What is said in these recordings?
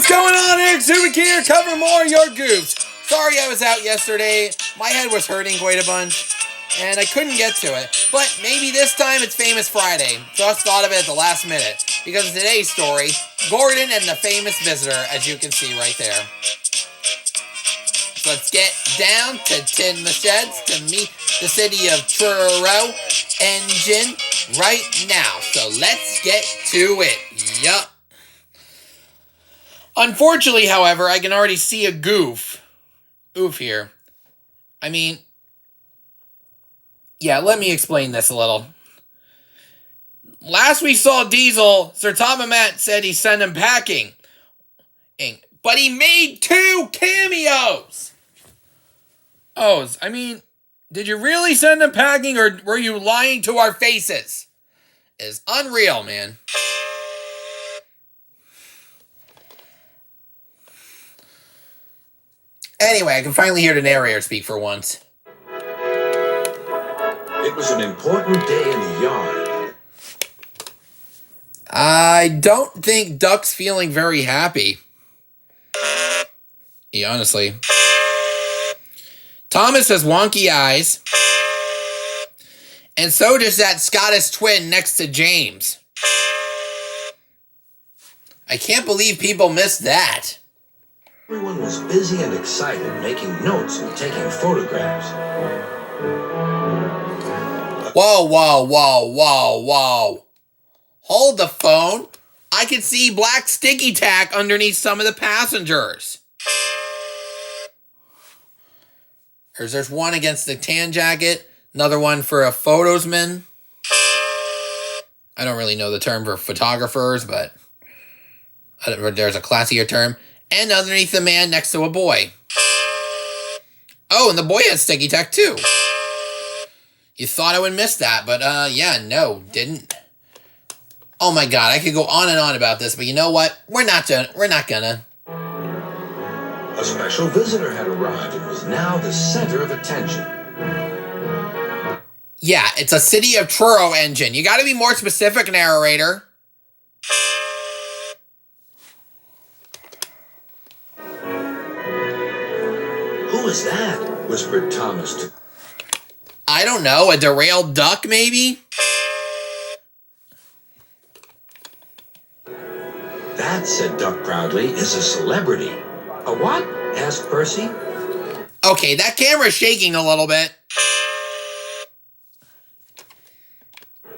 What's going on, Eric Zubik here, covering more of your Goofs. Sorry I was out yesterday. My head was hurting quite a bunch, and I couldn't get to it. But maybe this time it's Famous Friday. Just thought of it at the last minute. Because of today's story, Gordon and the famous visitor, as you can see right there. So let's get down to Tin the Sheds to meet the city of Truro engine right now. So let's get to it. Yup. Unfortunately, however, I can already see a goof here. I mean, yeah, let me explain this a little. Last we saw Diesel, Sir Tomamat said he sent him packing. But he made 2 cameos! Oh, I mean, did you really send him packing or were you lying to our faces? It's unreal, man. Anyway, I can finally hear the narrator speak for once. It was an important day in the yard. I don't think Duck's feeling very happy. Yeah, honestly. Thomas has wonky eyes. And so does that Scottish twin next to James. I can't believe people missed that. Everyone was busy and excited, making notes and taking photographs. Whoa, whoa, whoa, whoa, whoa. Hold the phone. I can see black sticky tack underneath some of the passengers. There's one against the tan jacket. Another one for a photosman. I don't really know the term for photographers, but there's a classier term. And underneath the man next to a boy. Oh, and the boy has sticky tack too. You thought I would miss that, but yeah, no, didn't. Oh my god, I could go on and on about this, but you know what? We're not gonna. A special visitor had arrived and was now the center of attention. Yeah, it's a City of Truro engine. You gotta be more specific, narrator. Who is that? Whispered Thomas to... I don't know, a derailed duck, maybe? That, said Duck proudly, is a celebrity. A what? Asked Percy. Okay, that camera's shaking a little bit.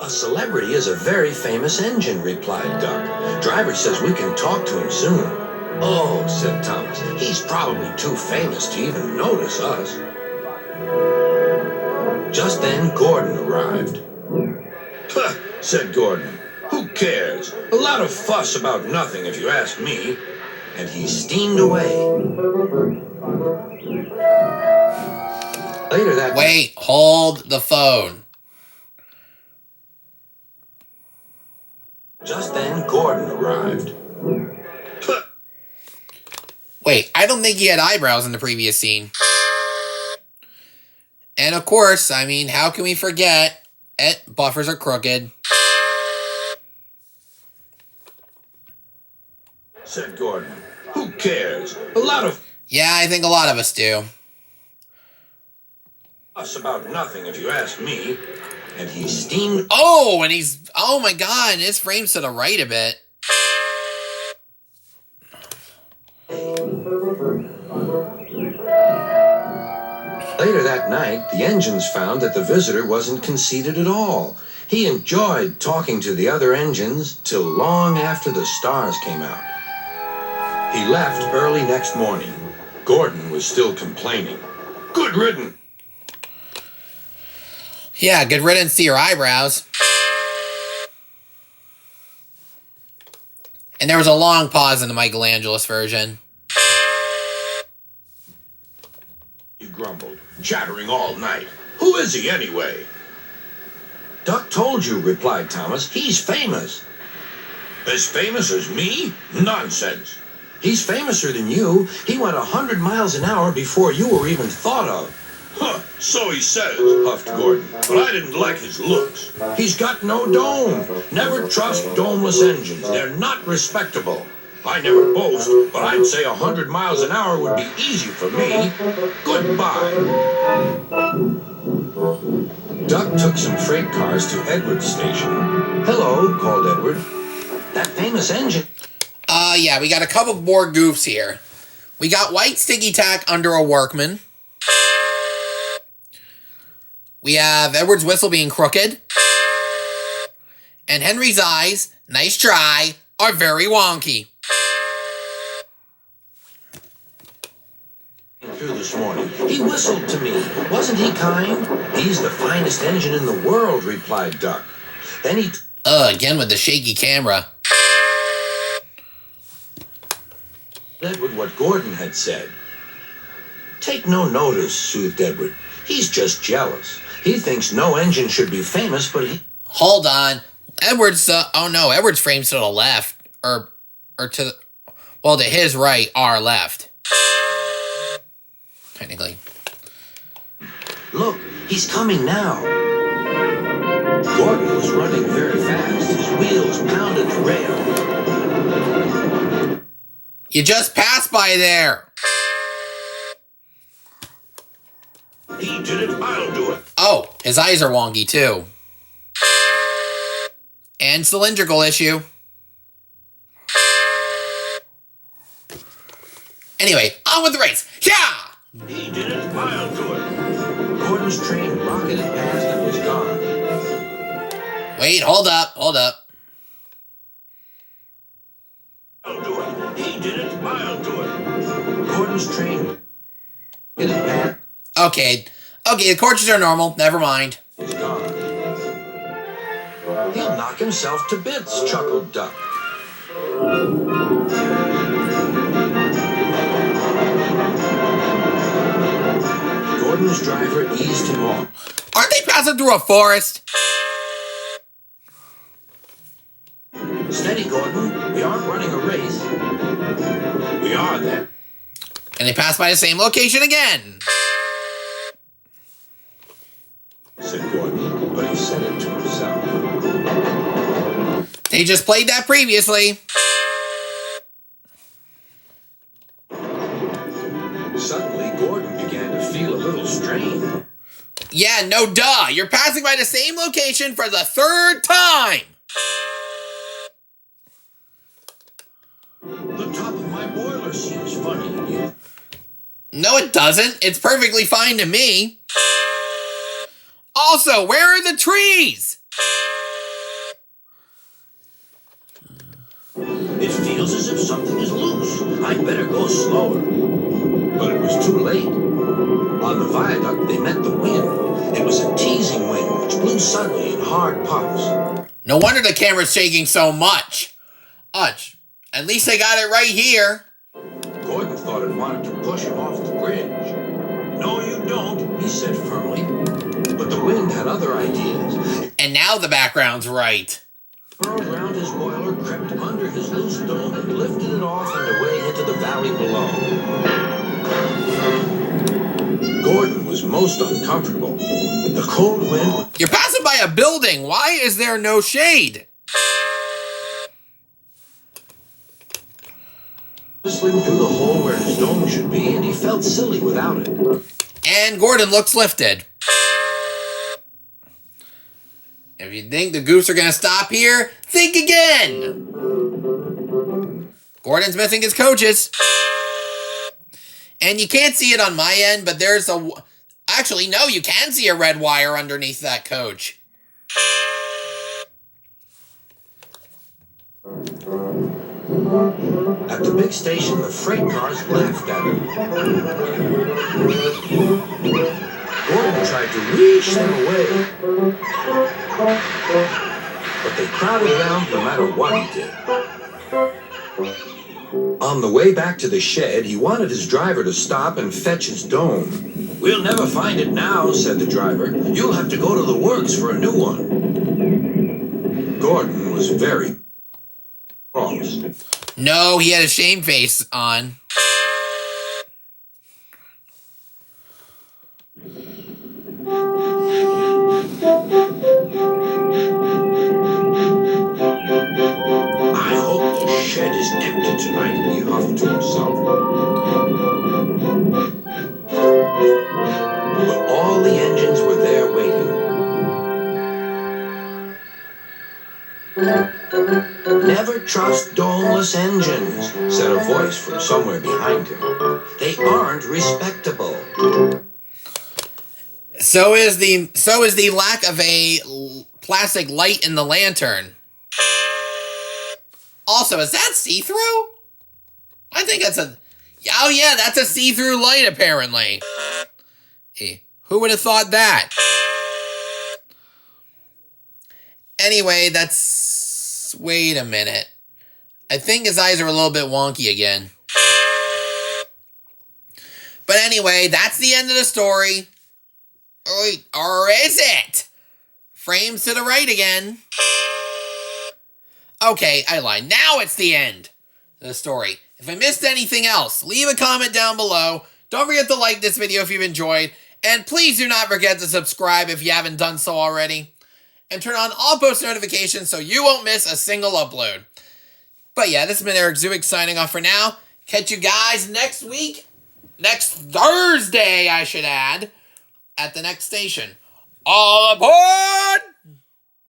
A celebrity is a very famous engine, replied Duck. Driver says we can talk to him soon. Oh, said Thomas, he's probably too famous to even notice us. Just then, Gordon arrived. Puh, said Gordon. Who cares? A lot of fuss about nothing, if you ask me. And he steamed away. Later that... Wait, hold the phone. Just then, Gordon arrived. Puh. Wait, I don't think he had eyebrows in the previous scene. And of course, I mean, how can we forget? Buffers are crooked. Said Gordon. Who cares? A lot of... Yeah, I think a lot of us do. Fuss about nothing, if you ask me. And he steamed... Oh, and he's... Oh my god, his frame's to the right a bit. Later that night, the engines found that the visitor wasn't conceited at all. He enjoyed talking to the other engines till long after the stars came out. He left early next morning. Gordon was still complaining. Good riddance. Yeah, good riddance to your eyebrows. And there was a long pause in the Michelangelos version. He grumbled, chattering all night. Who is he anyway? Duck told you, replied Thomas. He's famous. As famous as me? Nonsense. He's famouser than you. He went 100 miles an hour before you were even thought of. Huh, so he says, huffed Gordon, but I didn't like his looks. He's got no dome. Never trust domeless engines. They're not respectable. I never boast, but I'd say 100 miles an hour would be easy for me. Goodbye. Duck took some freight cars to Edward's station. Hello, called Edward. That famous engine. Yeah, we got a couple more goofs here. We got white sticky tack under a workman. We have Edward's whistle being crooked. And Henry's eyes, nice try, are very wonky. Through this morning, he whistled to me. Wasn't he kind? He's the finest engine in the world, replied Duck. Then he... Again with the shaky camera. Edward what Gordon had said. Take no notice, soothed Edward. He's just jealous. He thinks no engine should be famous, but he... Hold on. Edward's, oh no, Edward's frame's to the left. Or to the... Well, to his right, our left. Technically. Look, he's coming now. Gordon was running very fast. His wheels pounded the rail. You just passed by there. He did it, I'll do it. Oh, his eyes are wonky too. And cylindrical issue. Anyway, on with the race. Yeah! He did it, I'll do it. Gordon's train rocketed past and was gone. Wait, hold up. I'll do it. He did it, I'll do it. Gordon's train rocketed past. Okay, the courses are normal. Never mind. Was gone. He'll knock himself to bits, chuckled Duck. Gordon's driver eased him off. Aren't they passing through a forest? Steady, Gordon. We aren't running a race. We are then. And they passed by the same location again. Said Gordon, but he said it to himself. They just played that previously. Suddenly, Gordon began to feel a little strain. Yeah, no duh. You're passing by the same location for the third time. The top of my boiler seems funny. No, it doesn't. It's perfectly fine to me. Also, where are the trees? It feels as if something is loose. I'd better go slower. But it was too late. On the viaduct, they met the wind. It was a teasing wind which blew suddenly in hard puffs. No wonder the camera's shaking so much. At least I got it right here. Gordon thought it wanted to push him off the bridge. No, you don't, he said firmly. But the wind had other ideas. And now the background's right. Curled round his boiler, crept under his loose dome, and lifted it off and away into the valley below. Gordon was most uncomfortable. The cold wind... You're passing by a building. Why is there no shade? whistling through the hole where his dome should be, and he felt silly without it. And Gordon looks lifted. If you think the Goofs are going to stop here, think again. Gordon's missing his coaches. And you can't see it on my end, but there's a... Actually, no, you can see a red wire underneath that coach. At the big station, the freight cars laughed at him. Gordon tried to reach them away, but they crowded around no matter what he did. On the way back to the shed, he wanted his driver to stop and fetch his dome. "We'll never find it now," said the driver. "You'll have to go to the works for a new one." Gordon was very cross. No, he had a shame face on. I hope the shed is empty tonight, he huffed to himself. But all the engines were there waiting. Never trust doneless engines, said a voice from somewhere behind him. They aren't respectable. So is the lack of a plastic light in the lantern. Also, is that see-through? I think that's a... Oh yeah, that's a see-through light apparently. Hey, who would have thought that? Anyway, that's... Wait a minute. I think his eyes are a little bit wonky again. But anyway, that's the end of the story. Or is it? Frames to the right again. Okay, I lied. Now it's the end of the story. If I missed anything else, leave a comment down below. Don't forget to like this video if you've enjoyed. And please do not forget to subscribe if you haven't done so already. And turn on all post notifications so you won't miss a single upload. But yeah, this has been Eric Zuick signing off for now. Catch you guys next week. Next Thursday, I should add. At the next station. All aboard!